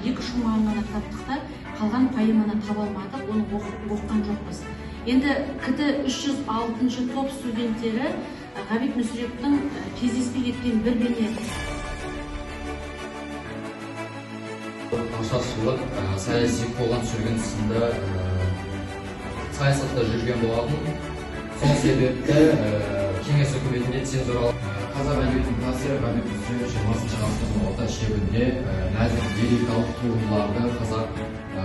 екі шумағын ғана таптық та, қалған поэманы таба алмадық, оны оқыған жоқпыз. Енді КТ 306 топ студенттері Ғабит Мүсіреповтің кездеспей кеткен бір бейне Ашаршылық, саяси қуғын сүргін сынды саясатта жүрген болатын. Сол себепті кеңес үкіметінде цензуралық қазақ әдебиетінің тәсері Ғабит Мүсірепов 20 ғасырдың орта шегінде нәзік лирикалық туындыларды қазақ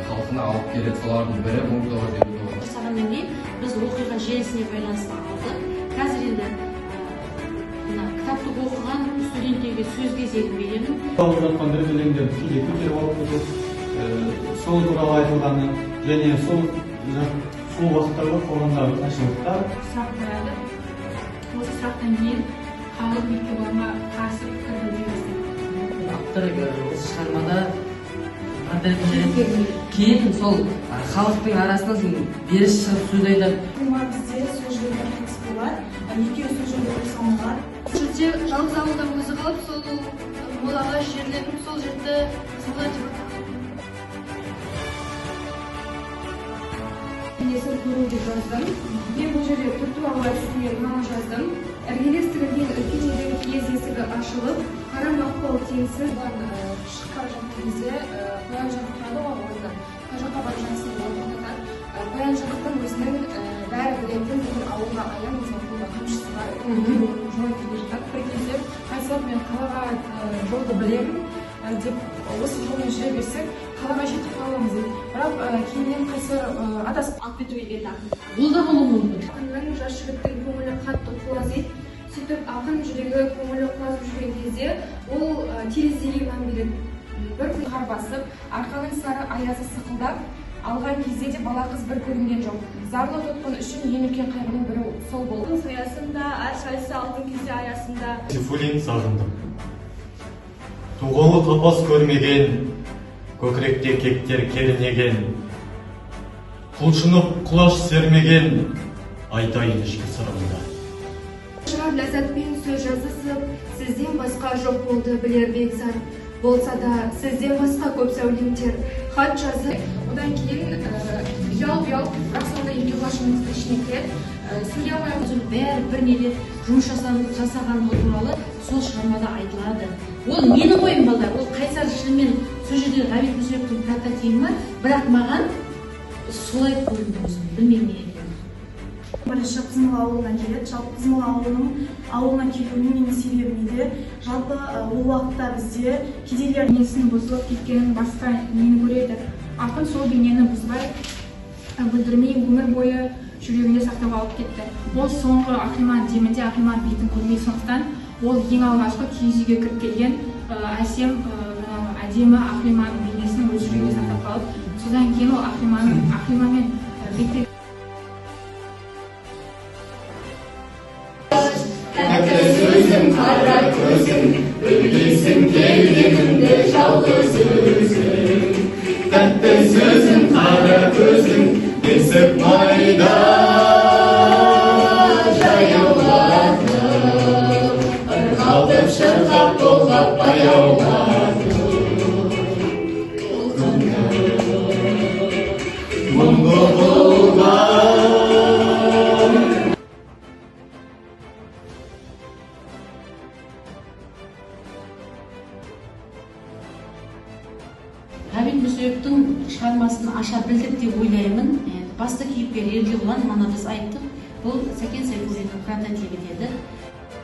халқына алып келеді. Солардың бірі 1959 жасағаннан кейін біз оқиға желісіне байланысты алдық. Қазір енді кітапты оқыған студенттерге сөз кезегін беремін. Алып жатқан бір өлеңдерді кейде көтеріп алып отырып, сол туралы айтылғаны және сол уақыттарда қоғамдағы қайшылықтар сұрақ қояды. Осы сұрақтан кейін халық мектебіне қарсы пікір білдіреді. Автор осы шығармада кейін сол халықтың арасынан беріс шығып сөз айтады. Бізде сол жерде қатысты бар, екеуі сол жерде қосылған. Сол жерде жалғыз ауылда өзі қалып, сол молаға жерленіп, сол жерді солай деп Несін көру деп жаздым. Мен бұл жерде түртуалы әдісіне мынаны жаздым. Іргелес тігілген үлкен үйдің киіз есігі ашылып, қара мақпал теңсіз шыққан жатқан кезде қоян жаққа тұрады ғой орында. Қай жаққа бара жатсын орнатады. Қоян жақтың өзінің бәрі білетін бір ауылға аян мысалы қамшысы бар. Жол келе жатады. Бір кезде қайсылап мен қалаға жолды білемін деп осы жолмен жүре берсек қалаға жетіп қаламыз дейді. Бірақ кейіннен қайсыр адасып алып кетуге келді. Бұл да болуы мүмкін. ақынның жас жігіттің көңілі қатты құлазиды. Сөйтіп ақын жүрегі көңілі құлазып жүрген кезде ол терезеге мән береді. Бір күн қар басып, арқаның сары аязы сықылдап, алған кезде де бала қыз бір көрінген жоқ. Зарлы тұтқын үшін ең үлкен қайғының бірі сол болды. Саясында, әрқайсысы алтын кезде аясында. Сейфуллин сағындым. Туғалы тапас көрмеген, көкіректе кектер кернеген, құлшынып құлаш сермеген, айтайын ішкі сырымда. Шығар ләззатпен сөз жазысып, сізден басқа жоқ болды білер бекзат. Болса да сізден басқа көп сәулемдер, хат жазып. Одан кейін ұял-ұял, бірақ сонда екі ғашығымыздың ішіне кіреді. Сөйлей алмай бәрі бір неде жұмыс жасағаны туралы сол шығармада айтылады. Ол менің ойым балдар, ол қайсар шынымен сол жерде Ғабит Мүсіреповтің прототипі ма, бірақ маған солай көрінді өзім, білмеймін не екенін. Бірінші Қызмыл ауылына келеді. Жалпы Қызмыл ауылына келуінің менің себебім еді. Жалпы ол уақытта бізде кедейлер бейнесінің бұзылып кеткенін басқа нені көреді. Ақын сол бейнені бұзбай, бүлдірмей өмір бойы жүрегінде сақтап алып кетті. Ол соңғы Ахриман демінде Ахриман бетін көрмей, сондықтан ол ең алғашқы киіз үйге кіріп келген әсем, әдемі Ахриман бейнесін өз жүрегінде сақтап қалып, содан кейін ол Ахриманмен бетпе Тәтті сөзім, қара көзім, білгейсің келгенімді жалғыз өзім. Тәтті сөзім, қара көзім, бесік майда жаяулатып, ырғалтып шырқап толғап баяулатып. Мұңлы болған Ғабит Мүсіреповтің шығармасын аша білдік деп ойлаймын. Басты кейіпкер Еркебұлан, мана біз айттық, бұл Сәкен Сейфуллиннің прототипі деді.